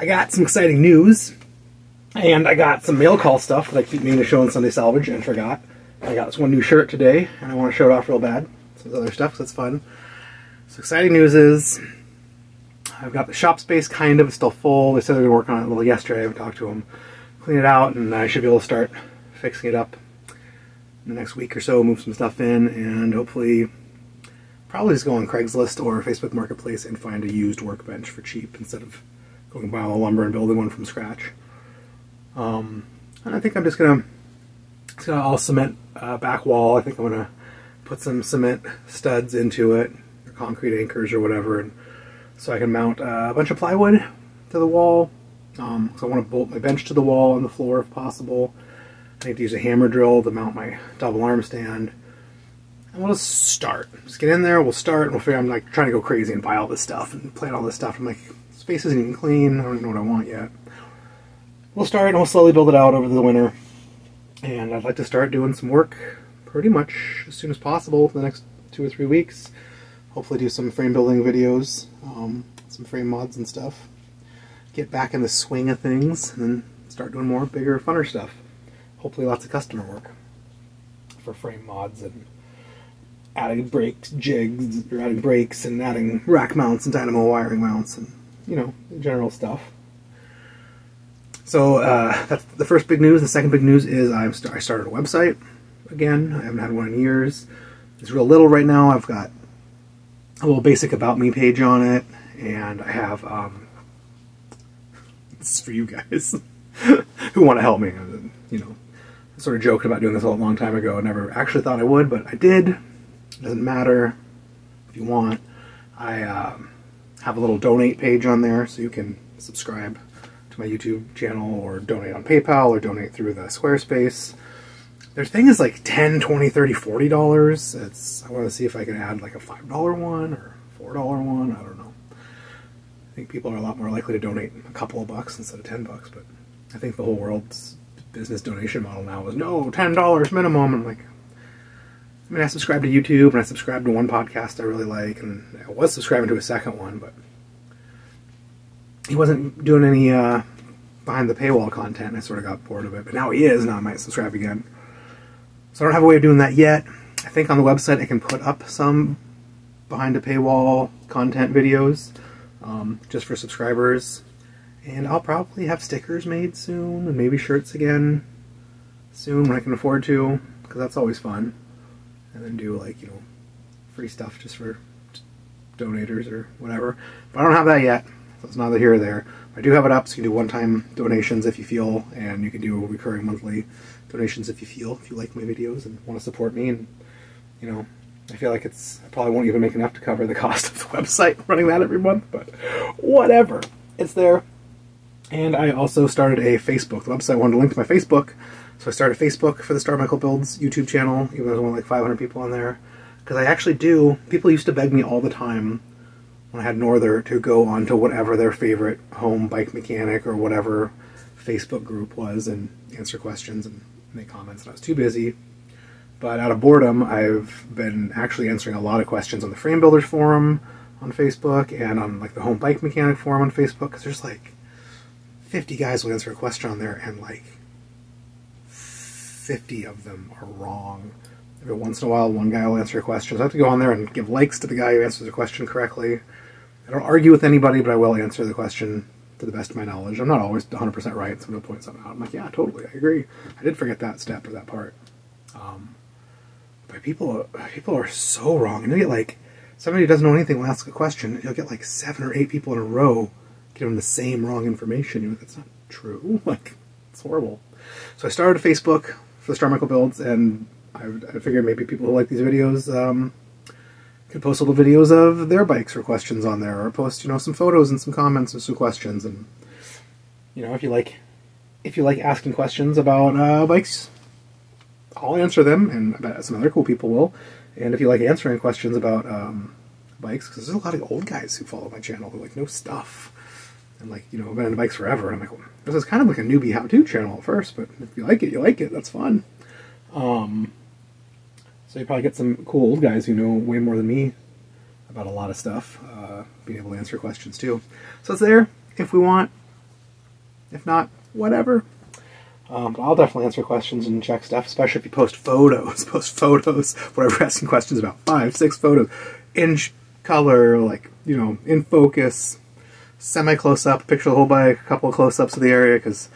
I got some exciting news, and I got some mail call stuff that I keep meaning to show on Sunday Salvage and forgot. I got this one new shirt today, and I want to show it off real bad. Some other stuff, so that's fun. So exciting news is, I've got the shop space kind of, it's still full. They said they were working on it a little yesterday. I haven't talked to them. Clean it out, and I should be able to start fixing it up in the next week or so, move some stuff in, and hopefully probably just go on Craigslist or Facebook Marketplace and find a used workbench for cheap instead of going and buying all the lumber and building one from scratch. And I think I'm just gonna all cement back wall. I think I'm gonna put some cement studs into it, or concrete anchors or whatever, and so I can mount a bunch of plywood to the wall. So I want to bolt my bench to the wall on the floor if possible. I need to use a hammer drill to mount my double arm stand. And we'll just start. Just get in there, we'll start, and we'll figure. I'm like trying to go crazy and buy all this stuff and plant all this stuff. I'm like, space isn't even clean. I don't even know what I want yet. We'll start and we'll slowly build it out over the winter. And I'd like to start doing some work pretty much as soon as possible for the next 2 or 3 weeks. Hopefully do some frame building videos, some frame mods and stuff. Get back in the swing of things and then start doing more bigger, funner stuff. Hopefully lots of customer work for frame mods and adding brakes, jigs, or adding brakes and adding rack mounts and dynamo wiring mounts and, you know, general stuff. So that's the first big news. The second big news is I started a website again. I haven't had one in years. It's real little right now. I've got a little basic about me page on it, and I have this is for you guys who want to help me. You know, I sort of joked about doing this a long time ago. I never actually thought I would, but I did. It doesn't matter if you want. I have a little donate page on there, so you can subscribe to my YouTube channel or donate on PayPal or donate through the Squarespace. Their thing is like $10, $20, $30, $40. I want to see if I can add like a $5 one or $4 one. I don't know. I think people are a lot more likely to donate a couple of bucks instead of $10, but I think the whole world's business donation model now is no, $10 minimum. I'm like, I mean, I subscribe to YouTube and I subscribe to one podcast I really like, and I was subscribing to a second one, but he wasn't doing any behind the paywall content, and I sort of got bored of it. But now he is, now I might subscribe again. So I don't have a way of doing that yet. I think on the website I can put up some behind the paywall content videos just for subscribers. And I'll probably have stickers made soon, and maybe shirts again soon when I can afford to, because that's always fun. And then do, like, you know, free stuff just for donators or whatever. But I don't have that yet, so it's neither here or there. I do have it up, so you can do one-time donations if you feel, and you can do recurring monthly donations if you feel, if you like my videos and want to support me. And, you know, I feel like I probably won't even make enough to cover the cost of the website running that every month, but whatever. It's there. And I also started a Facebook. The website wanted to link to my Facebook, so I started Facebook for the Star Michael Builds YouTube channel, even though there's only like 500 people on there. Because I actually do, people used to beg me all the time when I had Norther to go on to whatever their favorite home bike mechanic or whatever Facebook group was and answer questions and make comments, and I was too busy. But out of boredom, I've been actually answering a lot of questions on the Frame Builders forum on Facebook and on like the Home Bike Mechanic forum on Facebook, because there's like 50 guys will answer a question on there, and like 50 of them are wrong. Every once in a while, one guy will answer a question. So I have to go on there and give likes to the guy who answers the question correctly. I don't argue with anybody, but I will answer the question to the best of my knowledge. I'm not always 100% right, so I'll point something out. I'm like, yeah, totally, I agree. I did forget that step or that part. But people are so wrong. And you'll get like, somebody who doesn't know anything will ask a question, you'll get like 7 or 8 people in a row giving the same wrong information. You're like, that's not true. Like, it's horrible. So I started a Facebook for the Star Michael Builds, and I figured maybe people who like these videos could post little videos of their bikes or questions on there, or post, you know, some photos and some comments and some questions. And, you know, if you like asking questions about bikes, I'll answer them, and I bet some other cool people will. And if you like answering questions about bikes, because there's a lot of old guys who follow my channel who like know stuff, and like, you know, I've been into bikes forever, and I'm like, well, this is kind of like a newbie how-to channel at first, but if you like it, you like it. That's fun. So you probably get some cool old guys who know way more than me about a lot of stuff, being able to answer questions too. So it's there if we want. If not, whatever. But I'll definitely answer questions and check stuff, especially if you post photos. Post photos, whatever, asking questions about 5, 6 photos. In color, like, you know, in focus, semi-close-up, picture the whole by a couple of close-ups of the area, because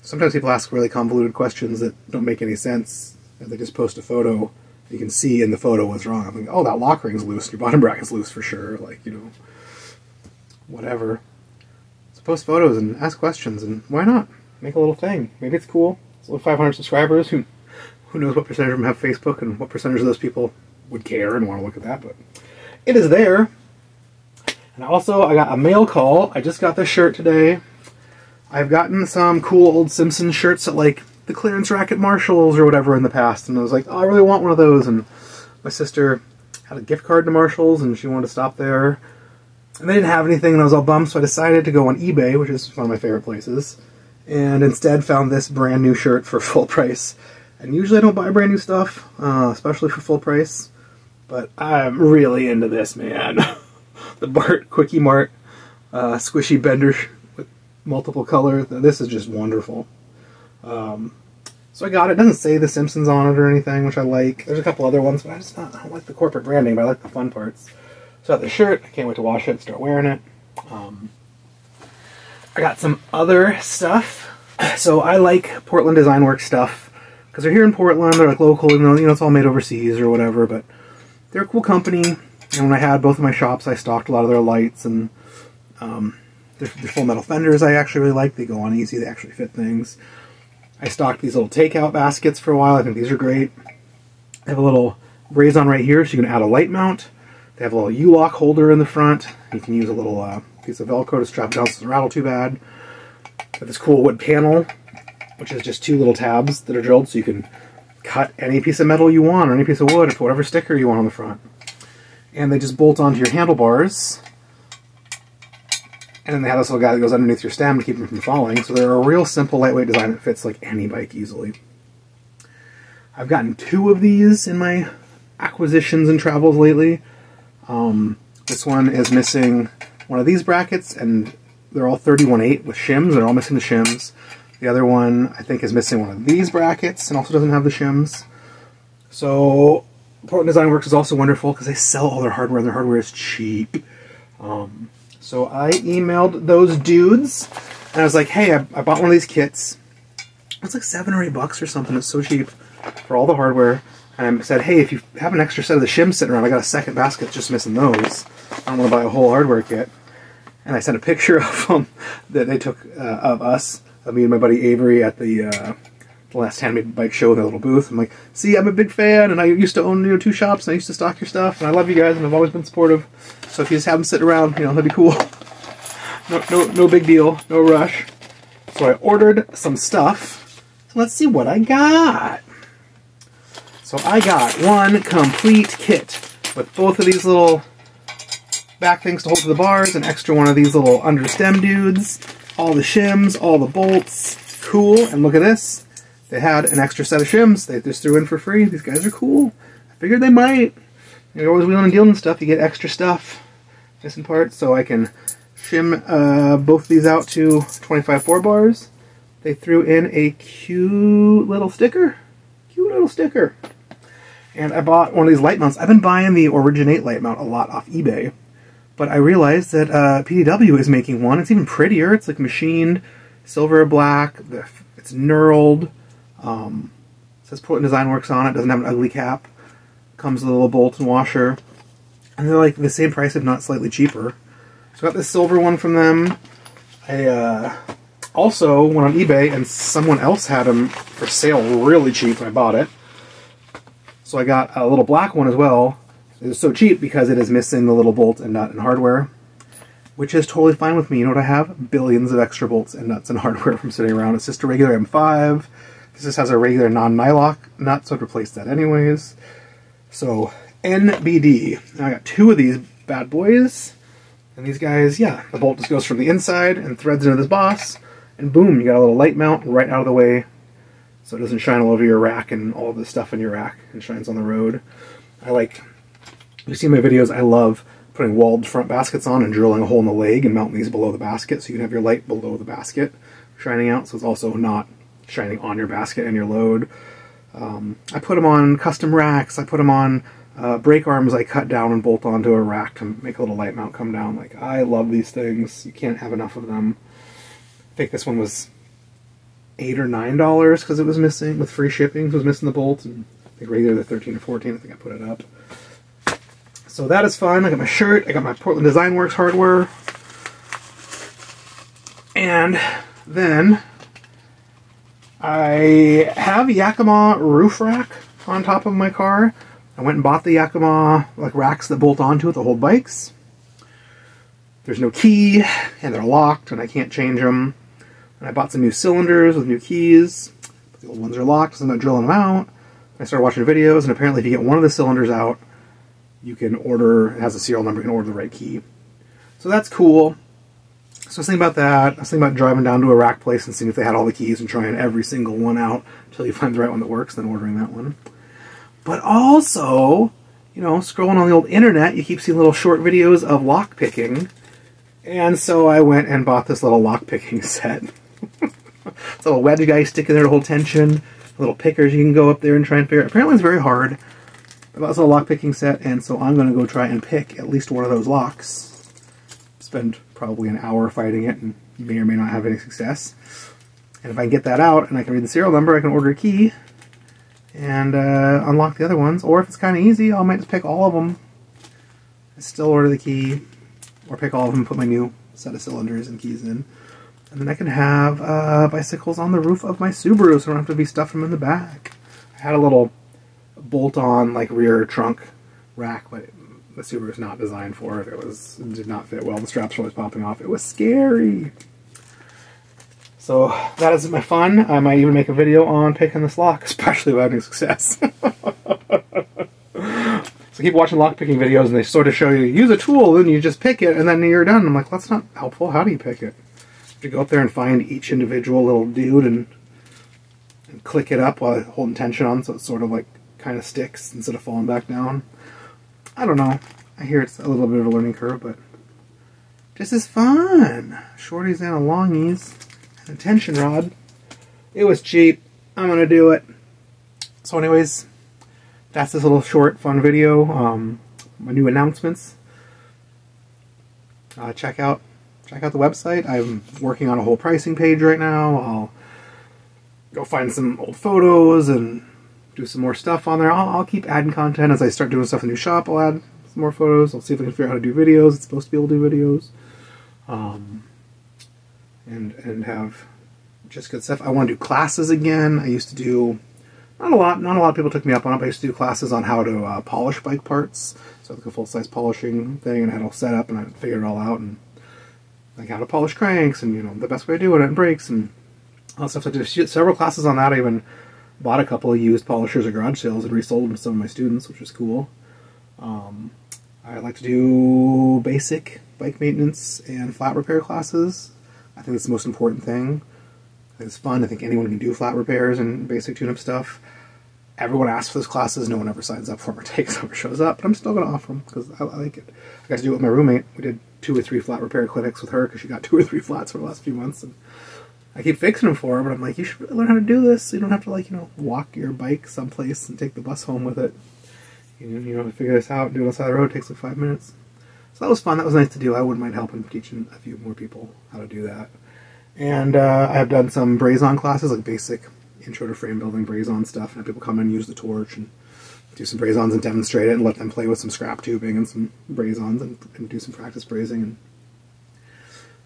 sometimes people ask really convoluted questions that don't make any sense, and they just post a photo. You can see in the photo what's wrong. I'm like, oh, that lock ring's loose, your bottom bracket's loose for sure, like, you know, whatever. So post photos and ask questions, and why not? Make a little thing. Maybe it's cool. It's only 500 subscribers. Who knows what percentage of them have Facebook and what percentage of those people would care and want to look at that, but it is there. And also, I got a mail call. I just got this shirt today. I've gotten some cool old Simpsons shirts at, like, the clearance rack at Marshall's or whatever in the past, and I was like, oh, I really want one of those, and my sister had a gift card to Marshall's, and she wanted to stop there, and they didn't have anything, and I was all bummed, so I decided to go on eBay, which is one of my favorite places, and instead found this brand new shirt for full price. And usually I don't buy brand new stuff, especially for full price, but I'm really into this, man. The Bart Quickie Mart squishy bender with multiple colors. This is just wonderful. So I got it. It doesn't say The Simpsons on it or anything, which I like. There's a couple other ones, but I don't like the corporate branding, but I like the fun parts. So I got the shirt. I can't wait to wash it and start wearing it. I got some other stuff. So I like Portland Design Works stuff because they're here in Portland. They're like local, you know, it's all made overseas or whatever, but they're a cool company. And when I had both of my shops, I stocked a lot of their lights, and their full metal fenders I actually really like. They go on easy. They actually fit things. I stocked these little takeout baskets for a while. I think these are great. They have a little raise-on right here, so you can add a light mount. They have a little U-lock holder in the front. You can use a little piece of Velcro to strap it down so it doesn't rattle too bad. They have this cool wood panel, which is just 2 little tabs that are drilled, so you can cut any piece of metal you want, or any piece of wood, or put whatever sticker you want on the front. And they just bolt onto your handlebars. And then they have this little guy that goes underneath your stem to keep them from falling. So they're a real simple, lightweight design that fits like any bike easily. I've gotten 2 of these in my acquisitions and travels lately. This one is missing one of these brackets, and they're all 31/8 with shims. They're all missing the shims. The other one, I think, is missing one of these brackets and also doesn't have the shims. So Portland Design Works is also wonderful because they sell all their hardware, and their hardware is cheap. So I emailed those dudes, and I was like, hey, I bought one of these kits. It's like $7 or $8 or something. It's so cheap for all the hardware. And I said, hey, if you have an extra set of the shims sitting around, I got a second basket just missing those. I don't want to buy a whole hardware kit. And I sent a picture of them that they took of us, of me and my buddy Avery at the last Handmade Bike show in their little booth. I'm like, see, I'm a big fan, and I used to own 2 shops, and I used to stock your stuff, and I love you guys, and I've always been supportive. So if you just have them sitting around, that'd be cool. No big deal, no rush. So I ordered some stuff. So let's see what I got. So I got one complete kit with both of these little back things to hold to the bars, an extra one of these little under stem dudes, all the shims, all the bolts. Cool. And look at this. They had an extra set of shims they just threw in for free. These guys are cool. I figured they might. You're always wheeling and dealing and stuff. You get extra stuff, missing parts, so I can shim both these out to 25 4-bars. They threw in a cute little sticker. Cute little sticker. And I bought one of these light mounts. I've been buying the Originate light mount a lot off eBay, but I realized that PDW is making one. It's even prettier. It's like machined, silver black. It's knurled. It says Portland Design Works on it. Doesn't have an ugly cap. Comes with a little bolt and washer. And they're like the same price, if not slightly cheaper. So I got this silver one from them. I also went on eBay, and someone else had them for sale really cheap when I bought it. So I got a little black one as well. It was so cheap because it is missing the little bolt and nut and hardware, which is totally fine with me. You know what I have? Billions of extra bolts and nuts and hardware from sitting around. It's just a regular M5. This just has a regular non-nylock nut, so I'd replace that anyways. So, NBD. Now I got 2 of these bad boys. And these guys, yeah, the bolt just goes from the inside and threads into this boss. And boom, you got a little light mount right out of the way, so it doesn't shine all over your rack and all of the stuff in your rack and shines on the road. You see my videos, I love putting walled front baskets on and drilling a hole in the leg and mounting these below the basket so you can have your light below the basket. shining out, so it's also not shining on your basket and your load. I put them on custom racks. I put them on brake arms I cut down and bolt onto a rack to make a little light mount come down. Like, I love these things. You can't have enough of them. I think this one was $8 or $9 because it was missing, with free shipping. It was missing the bolt, and I think regular the 13 or 14. I think I put it up. So that is fun. I got my shirt. I got my Portland Design Works hardware. And then I have a Yakima roof rack on top of my car. I went and bought the Yakima like racks that bolt onto it to hold bikes. There's no key, and they're locked, and I can't change them. And I bought some new cylinders with new keys. But the old ones are locked, so I'm not drilling them out. I started watching videos, and apparently if you get one of the cylinders out, you can order, it has a serial number, you can order the right key. So that's cool. So I was thinking about that. I was thinking about driving down to a rack place and seeing if they had all the keys and trying every single one out until you find the right one that works, then ordering that one. But also, you know, scrolling on the old internet, you keep seeing little short videos of lock picking. And so I went and bought this little lock picking set. It's a little wedge guy sticking there to hold tension. Little pickers you can go up there and try and figure out. Apparently it's very hard. I bought this little lock picking set, and so I'm going to go try and pick at least one of those locks. Spend probably an hour fighting it, and may or may not have any success. And if I can get that out and I can read the serial number, I can order a key and unlock the other ones. Or if it's kind of easy, I might just pick all of them and still order the key, or pick all of them and put my new set of cylinders and keys in. And then I can have bicycles on the roof of my Subaru, so I don't have to be stuffing them in the back. I had a little bolt-on like rear trunk rack, but the Subaru is not designed for it. It did not fit well. The straps were always popping off. It was scary. So that is my fun. I might even make a video on picking this lock, especially without any success. So keep watching lock picking videos, and they sort of show you use a tool, and you just pick it, and then you're done. I'm like, that's not helpful. How do you pick it? You go up there and find each individual little dude and click it up while holding tension on, so it sort of like kind of sticks instead of falling back down. I don't know. I hear it's a little bit of a learning curve, but this is fun. Shorties and a longies and a tension rod. It was cheap. I'm gonna do it. So anyways, that's this little short fun video. My new announcements. Check out the website. I'm working on a whole pricing page right now. I'll go find some old photos and do some more stuff on there. I'll keep adding content as I start doing stuff in the new shop. I'll add some more photos. I'll see if I can figure out how to do videos. It's supposed to be able to do videos. And have just good stuff. I want to do classes again. I used to do, not a lot of people took me up on it, but I used to do classes on how to polish bike parts. So like a full-size polishing thing, and I had it all set up, and I figured it all out, and like how to polish cranks, and you know, the best way to do it, and brakes, and all that stuff. So I did several classes on that. I even bought a couple of used polishers at garage sales and resold them to some of my students, which was cool. I like to do basic bike maintenance and flat repair classes. I think it's the most important thing. I think it's fun. I think anyone can do flat repairs and basic tune-up stuff. Everyone asks for those classes. No one ever signs up for them or takes them or shows up, but I'm still going to offer them because I like it. I got to do it with my roommate. We did 2 or 3 flat repair clinics with her because she got 2 or 3 flats for the last few months, and I keep fixing them for her, but I'm like, you should really learn how to do this so you don't have to, like, you know, walk your bike someplace and take the bus home with it. You know, figure this out and do it on the side of the road. It takes like 5 minutes. So that was fun. That was nice to do. I wouldn't mind helping teaching a few more people how to do that. And I have done some braze-on classes, like basic intro to frame building braze-on stuff, and have people come and use the torch and do some braze-ons and demonstrate it, and let them play with some scrap tubing and some braze-ons and do some practice brazing.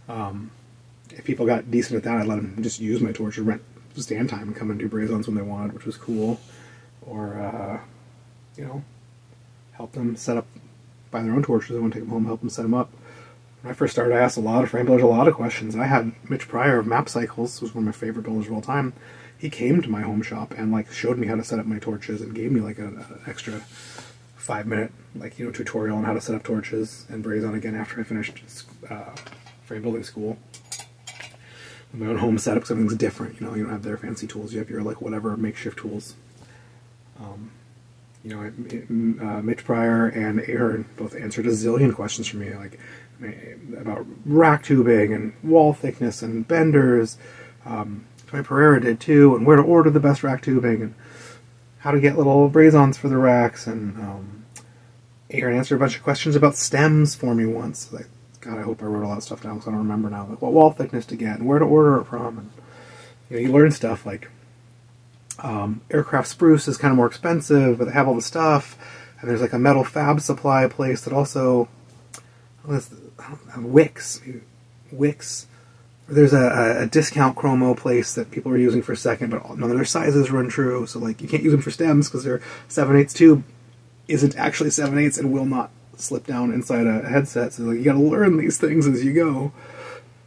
And if people got decent at that, I'd let them just use my torch or rent stand time and come and do braze-ons when they wanted, which was cool. Or, you know, help them set up, buy their own torches. I want to take them home, help them set them up. When I first started, I asked a lot of frame builders a lot of questions. I had Mitch Pryor of Map Cycles, who was one of my favorite builders of all time. He came to my home shop and like showed me how to set up my torches and gave me like an extra 5-minute tutorial on how to set up torches and braze on again after I finished frame building school. My own home setup, because everything's different. You know, you don't have their fancy tools. You have your like whatever makeshift tools. You know, Mitch Pryor and Aaron both answered a zillion questions for me, like about rack tubing and wall thickness and benders, Tony Pereira did too, and where to order the best rack tubing, and how to get little brazons for the racks, and Aaron answered a bunch of questions about stems for me once. Like, God, I hope I wrote a lot of stuff down because I don't remember now. Like what wall thickness to get, and where to order it from, and you learn stuff like aircraft spruce is kind of more expensive, but they have all the stuff, and there's like a metal fab supply place that also Wix. There's a discount chromo place that people are using for a second, but none of their sizes run true, so like you can't use them for stems because their 7/8 tube isn't actually 7/8 and will not slip down inside a headset. So like you got to learn these things as you go.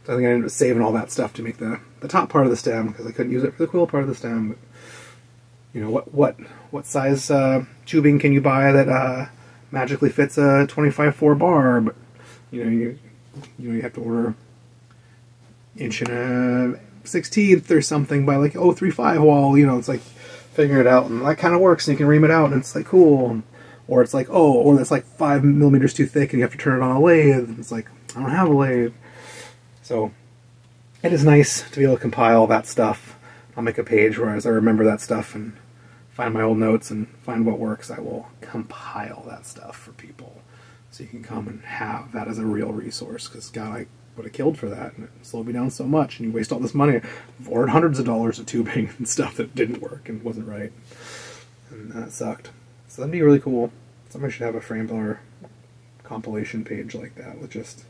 So I think I ended up saving all that stuff to make the top part of the stem because I couldn't use it for the quill part of the stem. But, you know, what size tubing can you buy that magically fits a 25/4 bar? But you have to order inch and a 16th or something by like 0.35 wall. You know, it's like figuring it out, and that kind of works. And you can ream it out, and it's like cool. Or it's like, oh, or it's like 5 millimeters too thick, and you have to turn it on a lathe. And it's like, I don't have a lathe. So it is nice to be able to compile that stuff. I'll make a page where as I remember that stuff and find my old notes and find what works, I will compile that stuff for people. So you can come and have that as a real resource. Because, God, I would have killed for that. And it slowed me down so much. And you waste all this money. I've ordered hundreds of dollars of tubing and stuff that didn't work and wasn't right. And that sucked. So that'd be really cool. Somebody should have a Framebler compilation page like that with just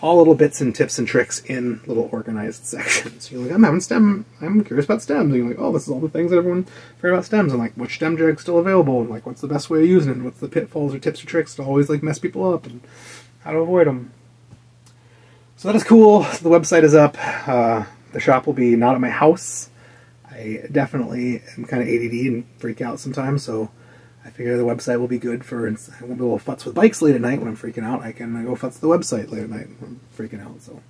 all little bits and tips and tricks in little organized sections. You're like, I'm curious about stems. And you're like, oh, this is all the things that everyone figured about stems. And like, which stem jig's still available? And like, what's the best way of using it? And what's the pitfalls or tips or tricks to always like mess people up? And how to avoid them. So that is cool. The website is up. The shop will be not at my house. I definitely am kind of ADD and freak out sometimes, so I figure the website will be good for, I won't be able to futz with bikes late at night when I'm freaking out. I can go futz the website late at night when I'm freaking out. So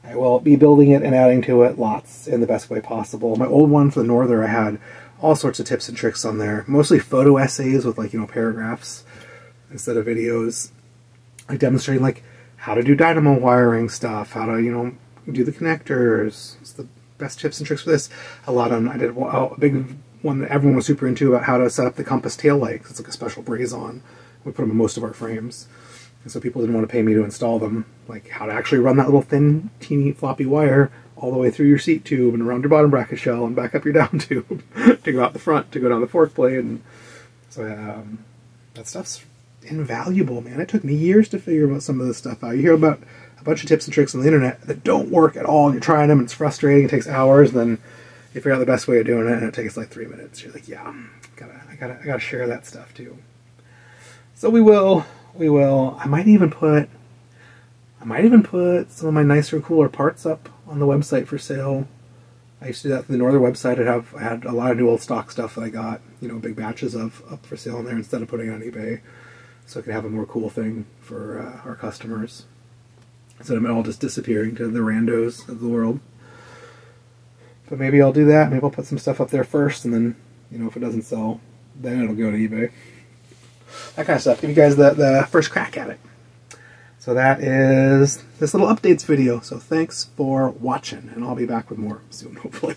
I will be building it and adding to it lots in the best way possible. My old one for the Norther, I had all sorts of tips and tricks on there. Mostly photo essays with like, paragraphs instead of videos. Like demonstrating like how to do dynamo wiring stuff, how to, do the connectors. It's the best tips and tricks for this. I did a big one that everyone was super into about how to set up the compass tail light. It's like a special brazon. We put them in most of our frames. And so people didn't want to pay me to install them. Like how to actually run that little thin, teeny, floppy wire all the way through your seat tube and around your bottom bracket shell and back up your down tube to go out the front, to go down the fork blade. And so that stuff's invaluable, man. It took me years to figure about some of this stuff out. You hear about a bunch of tips and tricks on the internet that don't work at all, and you're trying them, and it's frustrating, it takes hours, and then you figure out the best way of doing it, and it takes like 3 minutes. You're like, yeah, I gotta share that stuff too. So we will. I might even put some of my nicer, cooler parts up on the website for sale. I used to do that for the Northern website. I had a lot of new old stock stuff that I got, big batches of up for sale on there instead of putting it on eBay. So I could have a more cool thing for our customers. Instead of it all just disappearing to the randos of the world. But maybe I'll do that. Maybe I'll put some stuff up there first, and then, if it doesn't sell, then it'll go to eBay. That kind of stuff. Give you guys the first crack at it. So that is this little updates video. So thanks for watching, and I'll be back with more soon, hopefully.